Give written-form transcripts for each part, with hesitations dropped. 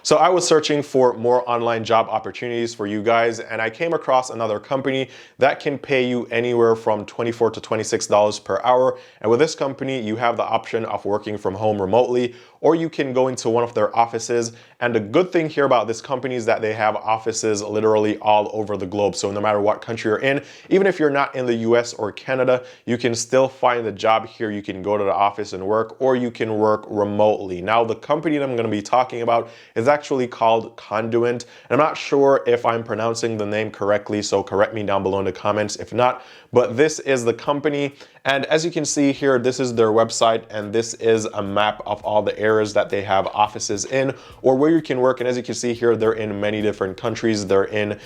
So I was searching for more online job opportunities for you guys, and I came across another company that can pay you anywhere from $24 to $26 per hour. And with this company, you have the option of working from home remotely, or you can go into one of their offices. And the good thing here about this company is that they have offices literally all over the globe. So no matter what country you're in, even if you're not in the US or Canada, you can still find a job here. You can go to the office and work, or you can work remotely. Now, the company that I'm going to be talking about is actually called Conduent. And I'm not sure if I'm pronouncing the name correctly, so correct me down below in the comments if not. But this is the company. And as you can see here, this is their website, and this is a map of all the areas that they have offices in or where you can work. And as you can see here, they're in many different countries. They're in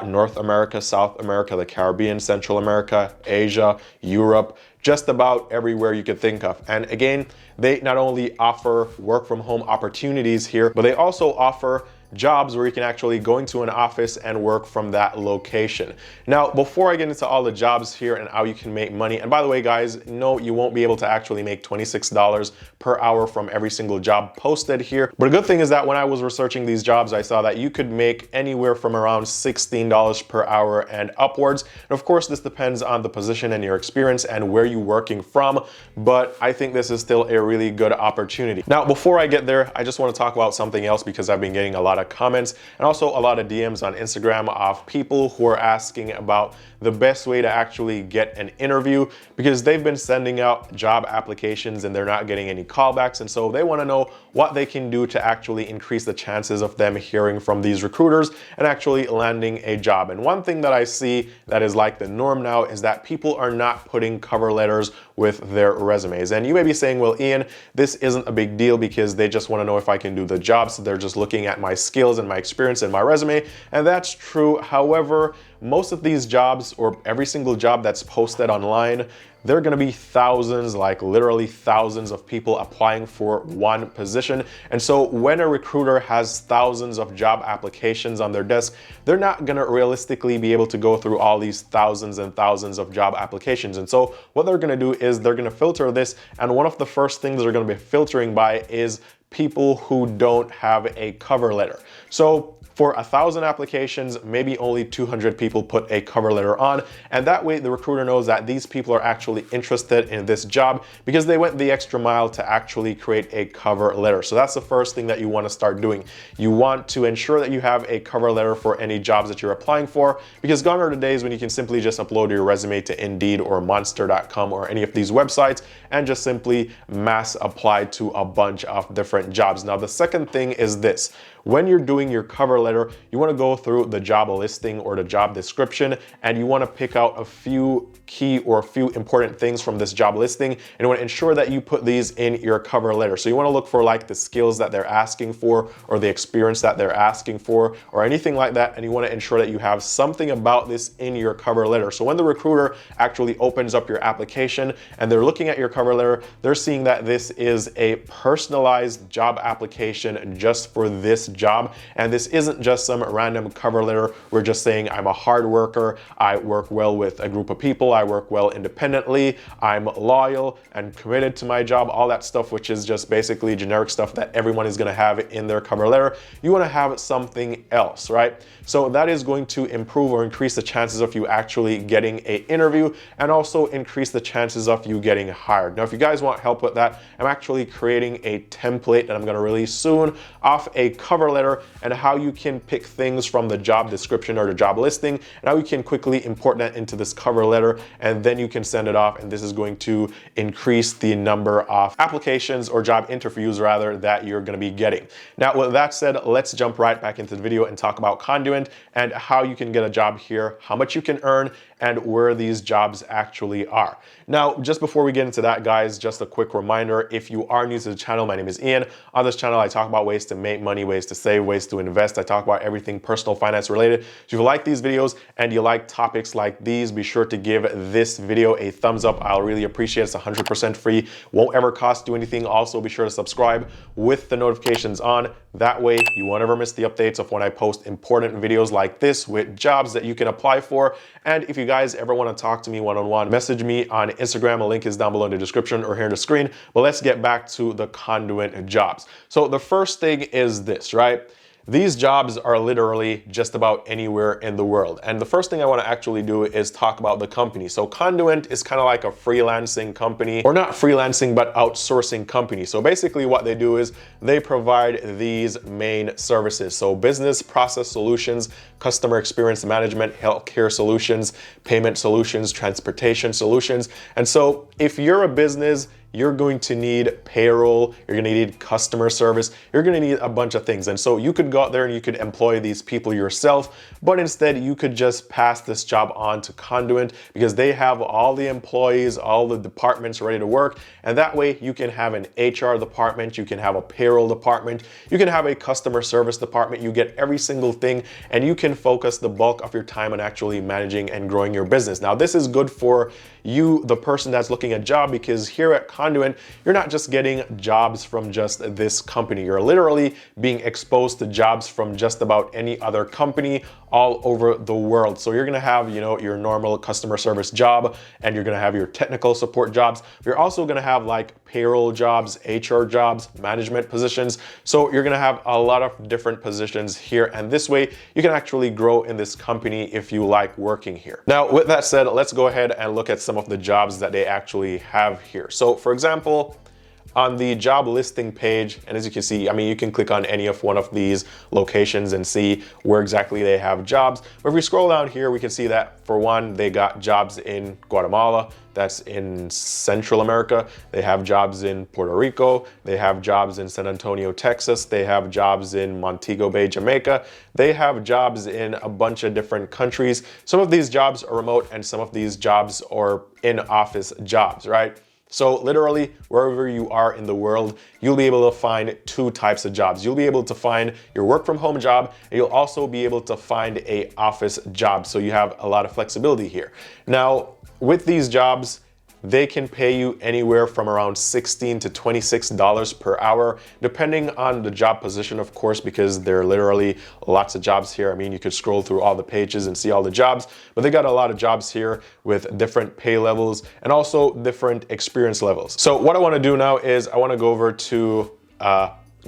North America, South America, the Caribbean, Central America, Asia, Europe, just about everywhere you could think of. And again, they not only offer work from home opportunities here, but they also offer jobs where you can actually go into an office and work from that location. Now, before I get into all the jobs here and how you can make money, and by the way, guys, no, you won't be able to actually make $26 per hour from every single job posted here. But a good thing is that when I was researching these jobs, I saw that you could make anywhere from around $16 per hour and upwards. And of course, this depends on the position and your experience and where you're working from, but I think this is still a really good opportunity. Now, before I get there, I just want to talk about something else because I've been getting a lot of comments and also a lot of DMs on Instagram of people who are asking about the best way to actually get an interview, because they've been sending out job applications and they're not getting any callbacks. And so they want to know what they can do to actually increase the chances of them hearing from these recruiters and actually landing a job. And one thing that I see that is like the norm now is that people are not putting cover letters with their resumes. And you may be saying, well, Ian, this isn't a big deal because they just want to know if I can do the job. So they're just looking at my skills and my experience and my resume. And that's true. However, most of these jobs, or every single job that's posted online, there are going to be thousands, like literally thousands of people applying for one position. And so when a recruiter has thousands of job applications on their desk, they're not going to realistically be able to go through all these thousands and thousands of job applications. And so what they're going to do is they're going to filter this. And one of the first things they're going to be filtering by is people who don't have a cover letter. So for 1,000 applications, maybe only 200 people put a cover letter on. And that way the recruiter knows that these people are actually interested in this job because they went the extra mile to actually create a cover letter. So that's the first thing that you want to start doing. You want to ensure that you have a cover letter for any jobs that you're applying for, because gone are the days when you can simply just upload your resume to Indeed or Monster.com or any of these websites and just simply mass apply to a bunch of different jobs. Now, the second thing is this. When you're doing your cover letter, you want to go through the job listing or the job description, and you want to pick out a few key or a few important things from this job listing, and you want to ensure that you put these in your cover letter. So you want to look for like the skills that they're asking for or the experience that they're asking for or anything like that, and you want to ensure that you have something about this in your cover letter. So when the recruiter actually opens up your application and they're looking at your cover letter, they're seeing that this is a personalized job application just for this job. And this isn't just some random cover letter. We're just saying I'm a hard worker, I work well with a group of people, I work well independently, I'm loyal and committed to my job, all that stuff, which is just basically generic stuff that everyone is going to have in their cover letter. You want to have something else, right? So that is going to improve or increase the chances of you actually getting an interview and also increase the chances of you getting hired. Now, if you guys want help with that, I'm actually creating a template that I'm going to release soon off a cover letter and how you can pick things from the job description or the job listing and how you can quickly import that into this cover letter, and then you can send it off, and this is going to increase the number of applications or job interviews rather that you're going to be getting. Now, with that said, let's jump right back into the video and talk about Conduent and how you can get a job here, how much you can earn, and where these jobs actually are. Now, just before we get into that, guys, just a quick reminder, if you are new to the channel, my name is Ian. On this channel, I talk about ways to make money, ways to save, ways to invest. I talk about everything personal finance related. So if you like these videos and you like topics like these, be sure to give this video a thumbs up. I'll really appreciate it. It's 100% free, won't ever cost you anything. Also, be sure to subscribe with the notifications on. That way, you won't ever miss the updates of when I post important videos like this with jobs that you can apply for. And if you guys ever want to talk to me one-on-one, message me on Instagram. A link is down below in the description or here on the screen. But let's get back to the Conduent jobs. So the first thing is this, right? these jobs are literally just about anywhere in the world. And the first thing I want to actually do is talk about the company. So Conduent is kind of like a freelancing company, or not freelancing, but outsourcing company. So basically what they do is they provide these main services. So business process solutions, customer experience management, healthcare solutions, payment solutions, transportation solutions. And so if you're a business, you're going to need payroll, you're gonna need customer service, you're gonna need a bunch of things. And so you could go out there and you could employ these people yourself, but instead you could just pass this job on to Conduent because they have all the employees, all the departments ready to work. And that way you can have an HR department, you can have a payroll department, you can have a customer service department, you get every single thing, and you can focus the bulk of your time on actually managing and growing your business. Now, this is good for you, the person that's looking at a job, because here at Conduent, you're not just getting jobs from just this company. You're literally being exposed to jobs from just about any other company all over the world. So you're gonna have, your normal customer service job, and you're gonna have your technical support jobs. You're also gonna have like payroll jobs, HR jobs, management positions. So you're gonna have a lot of different positions here. And this way you can actually grow in this company if you like working here. Now, with that said, let's go ahead and look at some of the jobs that they actually have here. So for example, on the job listing page, and as you can see, you can click on any of one of these locations and see where exactly they have jobs. But if we scroll down here, we can see that for one, they got jobs in Guatemala, that's in Central America. They have jobs in Puerto Rico. They have jobs in San Antonio, Texas. They have jobs in Montego Bay, Jamaica. They have jobs in a bunch of different countries. Some of these jobs are remote and some of these jobs are in-office jobs, right? So literally, wherever you are in the world, you'll be able to find two types of jobs. You'll be able to find your work from home job, and you'll also be able to find a office job. So you have a lot of flexibility here. Now, with these jobs, they can pay you anywhere from around $16 to $26 per hour, depending on the job position, of course, because there are literally lots of jobs here. You could scroll through all the pages and see all the jobs, but they got a lot of jobs here with different pay levels and also different experience levels. So what I want to do now is I want to go over to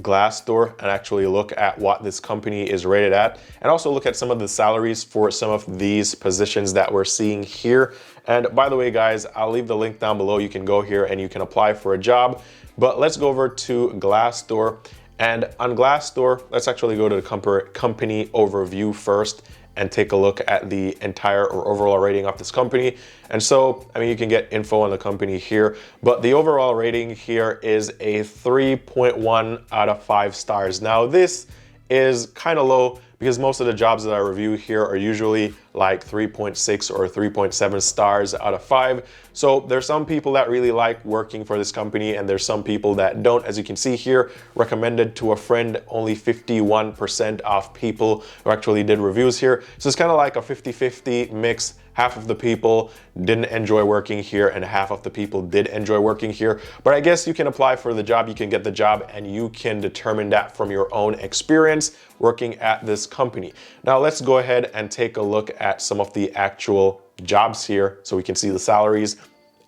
Glassdoor and actually look at what this company is rated at, and also look at some of the salaries for some of these positions that we're seeing here. And by the way, guys, I'll leave the link down below. You can go here and you can apply for a job. But let's go over to Glassdoor. And on Glassdoor, let's actually go to the company overview first and take a look at the entire or overall rating of this company. And so, you can get info on the company here, but the overall rating here is a 3.1 out of 5 stars. Now, this is kind of low because most of the jobs that I review here are usually like 3.6 or 3.7 stars out of 5. So there's some people that really like working for this company, and there's some people that don't. As you can see here, recommended to a friend, only 51% of people who actually did reviews here. So it's kind of like a 50-50 mix. Half of the people didn't enjoy working here and half of the people did enjoy working here. But I guess you can apply for the job, you can get the job, and you can determine that from your own experience working at this company. Now let's go ahead and take a look at some of the actual jobs here so we can see the salaries.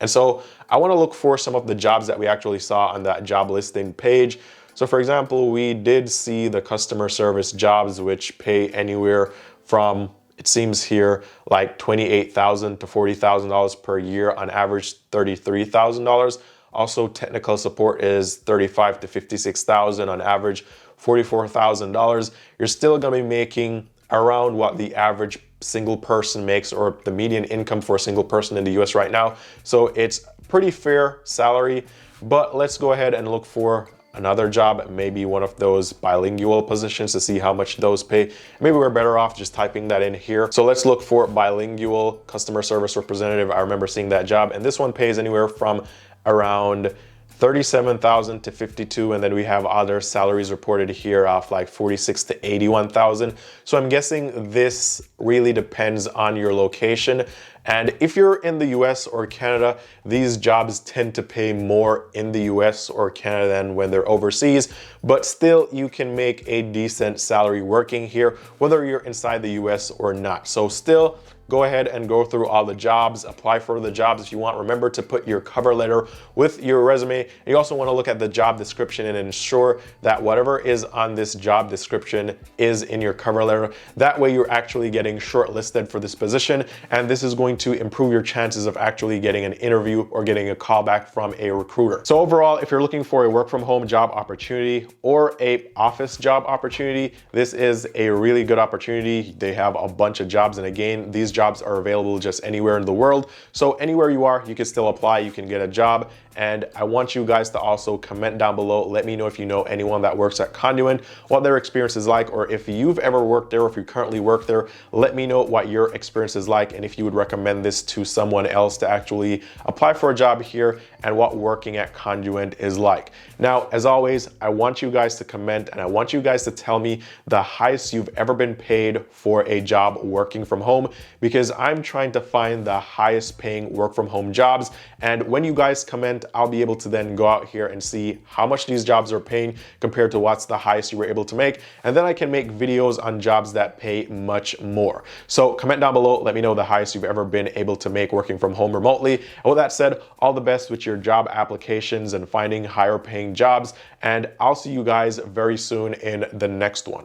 And so I want to look for some of the jobs that we actually saw on that job listing page. So for example, we did see the customer service jobs, which pay anywhere from, it seems here, like $28,000 to $40,000 per year, on average $33,000. Also, technical support is $35,000 to $56,000, on average $44,000. You're still gonna be making around what the average single person makes, or the median income for a single person in the US right now. So it's pretty fair salary, but let's go ahead and look for another job, maybe one of those bilingual positions, to see how much those pay. Maybe we're better off just typing that in here. So let's look for bilingual customer service representative. I remember seeing that job, and this one pays anywhere from around $37,000 to $52,000, and then we have other salaries reported here of like $46,000 to $81,000. So I'm guessing this really depends on your location, And if you're in the US or Canada, these jobs tend to pay more in the US or Canada than when they're overseas, but still you can make a decent salary working here, whether you're inside the US or not. So still, go ahead and go through all the jobs, apply for the jobs if you want. Remember to put your cover letter with your resume. And you also want to look at the job description and ensure that whatever is on this job description is in your cover letter. That way you're actually getting shortlisted for this position, and this is going to improve your chances of actually getting an interview or getting a call back from a recruiter. So overall, if you're looking for a work from home job opportunity or a office job opportunity, this is a really good opportunity. They have a bunch of jobs, and again, these jobs are available just anywhere in the world. So anywhere you are, you can still apply, you can get a job. And I want you guys to also comment down below. Let me know if you know anyone that works at Conduent, what their experience is like, or if you've ever worked there, or if you currently work there, let me know what your experience is like and if you would recommend this to someone else to actually apply for a job here and what working at Conduent is like. Now, as always, I want you guys to comment and I want you guys to tell me the highest you've ever been paid for a job working from home, because I'm trying to find the highest paying work from home jobs. And when you guys comment, I'll be able to then go out here and see how much these jobs are paying compared to what's the highest you were able to make. And then I can make videos on jobs that pay much more. So comment down below, let me know the highest you've ever been able to make working from home remotely. And with that said, all the best with your job applications and finding higher paying jobs. And I'll see you guys very soon in the next one.